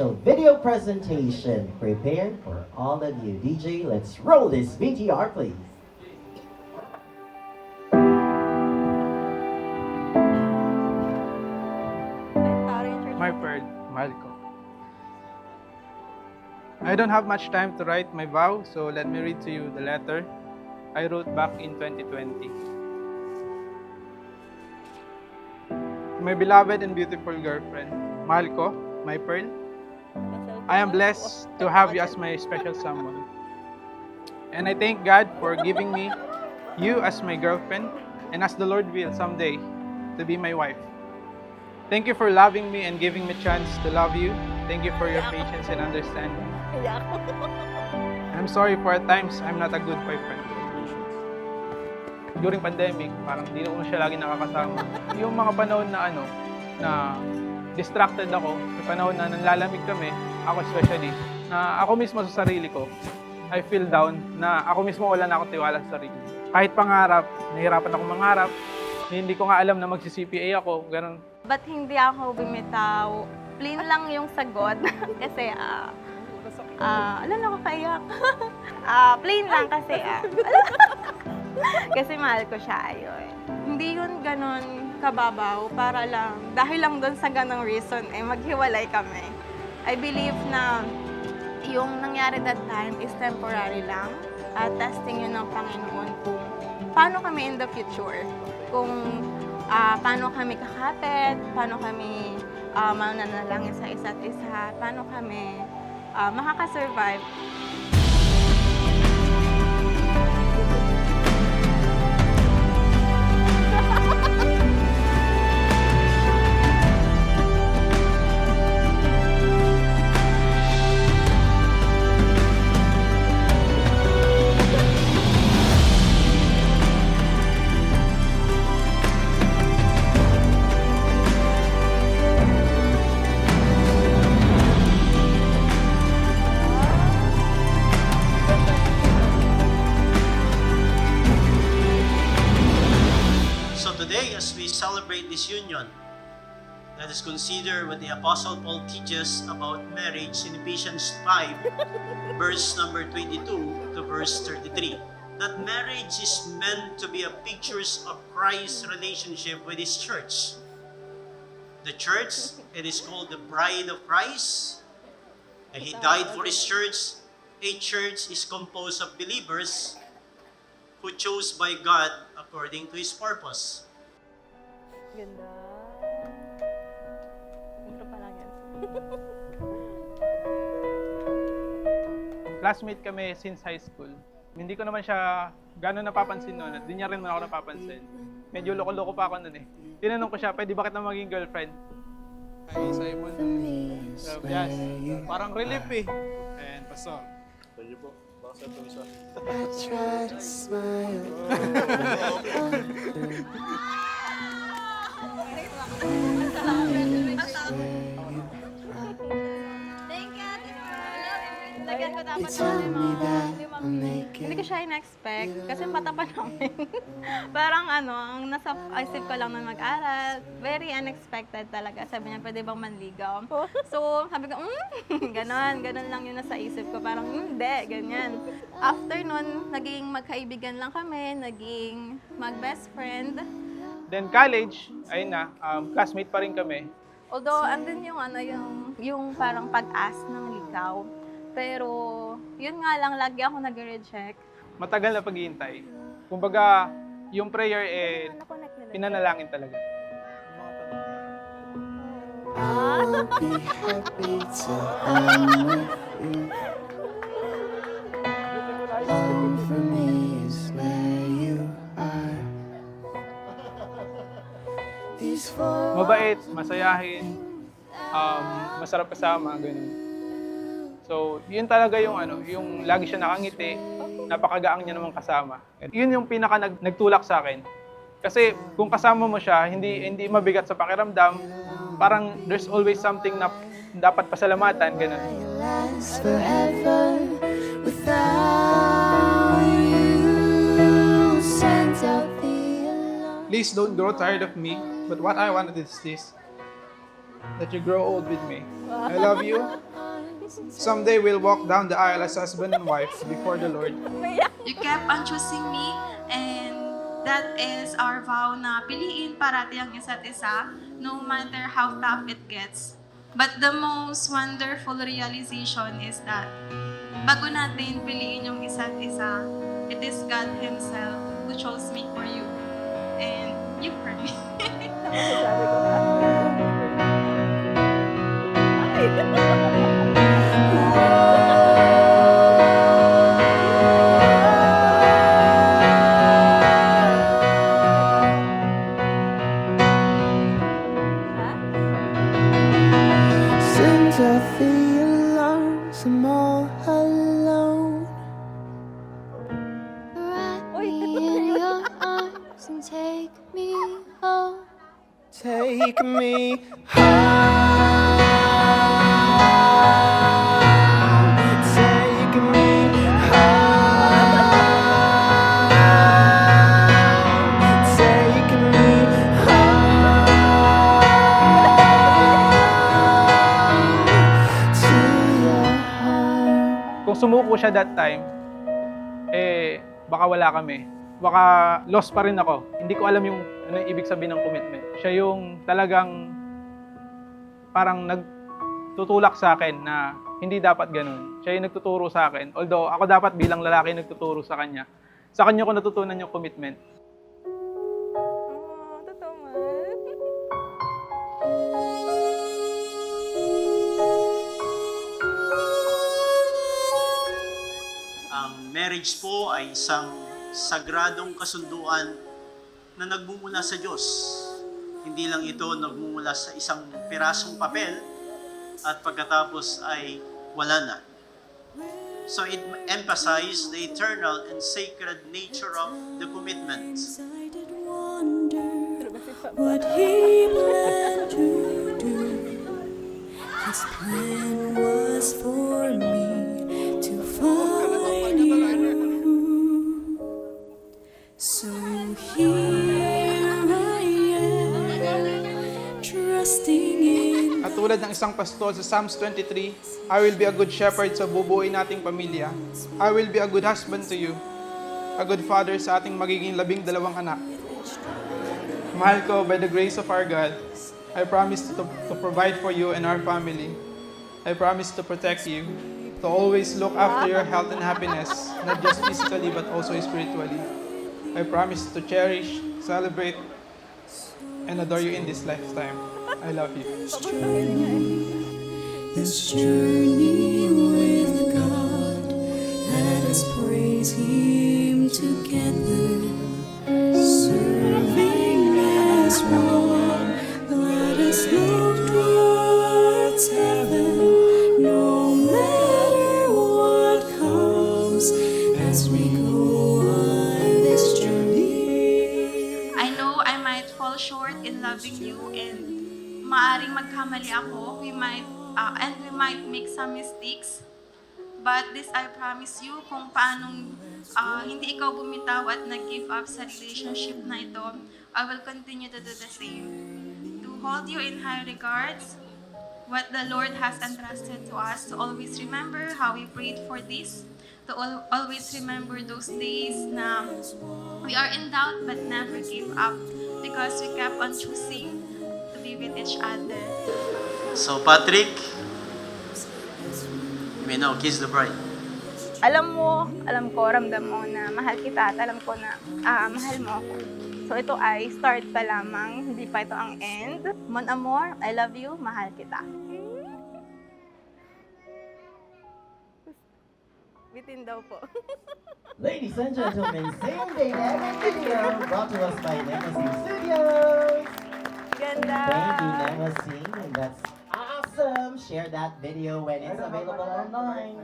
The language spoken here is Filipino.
special video presentation prepared for all of you. DJ, let's roll this VTR, please. My Pearl, mahal ko. I don't have much time to write my vow, so let me read to you the letter I wrote back in 2020. My beloved and beautiful girlfriend, mahal ko, my Pearl, I am blessed to have you as my special someone. And I thank God for giving me you as my girlfriend and as the Lord will someday to be my wife. Thank you for loving me and giving me a chance to love you. Thank you for your patience and understanding. I'm sorry for at times I'm not a good boyfriend. During pandemic, parang hindi ko siya lagi nakakasama. Yung mga panahon na na distracted ako, yung panahon na nanlalamig kami, ako especially, na ako mismo sa sarili ko, I feel down, na ako mismo wala na akong tiwala sa sarili. Kahit pangarap, nahihirapan ako mangarap, hindi ko nga alam na magsi-CPA ako, ganun. Ba't hindi ako bumitaw? Plain lang yung sagot. Kasi, alam ako kayak. Plain lang kasi, kasi mahal ko siya, ayun. Hindi yun ganun kababaw para lang, dahil lang doon sa ganong reason, maghiwalay kami. I believe na yung nangyari that time is temporary lang. Testing yun ng Panginoon kung paano kami in the future. Kung paano kami kakapit, paano kami mananalangin sa isa't isa, paano kami makakasurvive. Today, as we celebrate this union, let us consider what the Apostle Paul teaches about marriage in Ephesians 5, verse number 22 to verse 33. That marriage is meant to be a picture of Christ's relationship with His church. The church, it is called the bride of Christ, and He died for His church. A church is composed of believers who chose by God according to His purpose. Ganda. Intro pa lang yan. Classmate kami since high school. Hindi ko naman siya gano'n napapansin noon at di niya rin ako napapansin. Medyo loko-loko pa ako noon eh. Tinanong ko siya, pwede ba kita maging girlfriend? Hi, Simon. Yes. Parang relief eh. And pasok. Pwede po. Baka sa ito isa. I try to smile. Lagyan ko dapat hindi ko siya in-expect kasi mata pa namin. Parang ang nasa isip ko lang na mag-aral. Very unexpected talaga. Sabi niya, pwede bang manligaw? So, sabi ko, ganon lang yun nasa isip ko. Parang, hindi, ganyan. After nun, naging magkaibigan lang kami, naging mag-best friend. Then college, ayun na, classmate pa rin kami. Although, andun yung parang pag-ask ng ligaw. Pero, yun nga lang, lagi ako nag-reject. Matagal na paghihintay. Kumbaga, yung prayer pinanalangin talaga. I'll be happy to I'm with you. Home for me is where you are. These four Mabait, masayahin, masarap kasama, ganun. So, yun talaga yung lagi siya nakangiti, napakagaang niya namang kasama. Yun yung nagtulak sa akin. Kasi kung kasama mo siya, hindi mabigat sa pakiramdam, parang there's always something na dapat pasalamatan, ganun. last forever without you. Send out the alarm. Please don't grow tired of me, but what I wanted is this, that you grow old with me. I love you. Someday we'll walk down the aisle as husband and wife before the Lord. You kept on choosing me, and that is our vow na piliin parati ang isa't isa, no matter how tough it gets. But the most wonderful realization is that bago natin piliin yung isa't isa, it is God Himself who chose me for you. And you for me. Since I feel lost, I'm all alone. Wrap me in your arms and take me home. Take me home. Take me home. Take me home to your home. Kung sumuko siya that time, baka wala kami. Baka lost pa rin ako. Hindi ko alam yung ano yung ibig sabihin ng commitment. Siya yung talagang parang nagtutulak sa akin na hindi dapat ganun. Siya yung nagtuturo sa akin. Although ako dapat bilang lalaki nagtuturo sa kanya. Sa kanya ko natutunan yung commitment. Totoo man. Ang marriage po ay isang sagradong kasunduan na nagmumula sa Diyos. Hindi lang ito nagmumula sa isang pirasong papel at pagkatapos ay wala na. So it emphasizes the eternal and sacred nature of the commitment. What he planned to do. His plan was for me to find you. So here I am, trusting in. At tulad ng isang pastol sa Psalms 23, I will be a good shepherd sa bubuoy nating pamilya. I will be a good husband to you. A good father sa ating magiging 12 anak. Mahal ko, by the grace of our God, I promise to provide for you and our family. I promise to protect you, to always look after your health and happiness, not just physically but also spiritually. I promise to cherish, celebrate, and adore you in this lifetime. I love you. This journey with God, let us praise Him together. Serving as one, let us look towards heaven. No matter what comes as we go on this journey. I know I might fall short in loving you, and maaring magkamali ako. We might make some mistakes. But this I promise you, kung paanong hindi ikaw bumitaw at nag-give up sa relationship na ito, I will continue to do the same. To hold you in high regards, what the Lord has entrusted to us, to always remember how we prayed for this, to always remember those days na we are in doubt but never give up because we kept on choosing to be with each other. So Patrick, you may now kiss the bride. Alam ko, ramdam mo na mahal kita at alam ko na mahal mo ako. So ito ay start pa lamang, hindi pa ito ang end. Mon amour, I love you, mahal kita. Bitin daw po. Ladies and gentlemen, same day next video brought to us by Nemesis Studios. Ganda! Thank you, Nemesis. That's awesome. Share that video when it's available online.